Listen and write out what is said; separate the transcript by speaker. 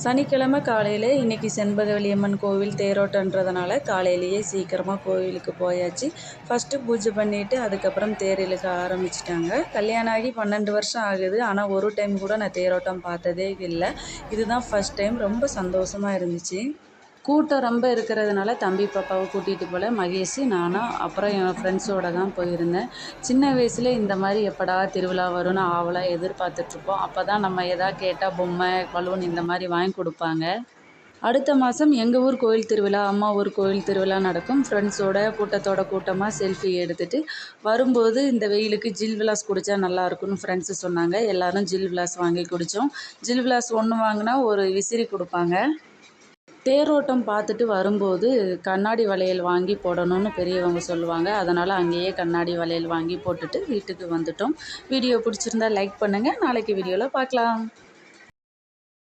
Speaker 1: சனிக்கிழமை காலையில் இன்றைக்கி செண்பகவல்லியம்மன் கோவில் தேரோட்டன்றதுனால காலையிலேயே சீக்கிரமாக கோவிலுக்கு போயாச்சு. ஃபஸ்ட்டு பூஜை பண்ணிவிட்டு அதுக்கப்புறம் தேர் இழுக்க ஆரம்பிச்சிட்டாங்க. கல்யாணம் ஆகி 12 வருஷம் ஆகுது. ஆனால் ஒரு டைம் கூட நான் தேரோட்டம் பார்த்ததே இல்லை. இதுதான் ஃபஸ்ட் டைம். ரொம்ப சந்தோஷமாக இருந்துச்சு. கூட்டம் ரொம்ப இருக்கிறதுனால தம்பி பாப்பாவை கூட்டிகிட்டு போல மகேஷ் நானும் அப்புறம் என் ஃப்ரெண்ட்ஸோடு தான் போயிருந்தேன். சின்ன வயசில் இந்த மாதிரி எப்படா திருவிழா வரும்னு ஆவலாக எதிர்பார்த்துட்ருப்போம். அப்போ தான் நம்ம எதாவது கேட்டால் பொம்மை, பலூன் இந்த மாதிரி வாங்கி கொடுப்பாங்க. அடுத்த மாதம் எங்கள் ஊர் கோயில் திருவிழா, அம்மா ஊர் கோயில் திருவிழா நடக்கும். ஃப்ரெண்ட்ஸோட கூட்டமாக செல்ஃபி எடுத்துகிட்டு வரும்போது இந்த வெயிலுக்கு ஜில் விலாஸ் குடித்தா நல்லாயிருக்குன்னு ஃப்ரெண்ட்ஸு சொன்னாங்க. எல்லோரும் ஜில் விலாஸ் வாங்கி குடித்தோம். ஜில் விலாஸ் ஒன்று வாங்கினா ஒரு விசிறி கொடுப்பாங்க. தேரோட்டம் பார்த்துட்டு வரும்போது கண்ணாடி வளையல் வாங்கி போடணும்னு பெரியவங்க சொல்லுவாங்க. அதனால் அங்கேயே கண்ணாடி வளையல் வாங்கி போட்டுட்டு வீட்டுக்கு வந்துட்டோம். வீடியோ பிடிச்சிருந்தா லைக் பண்ணுங்கள். நாளைக்கு வீடியோவில் பார்க்கலாம்.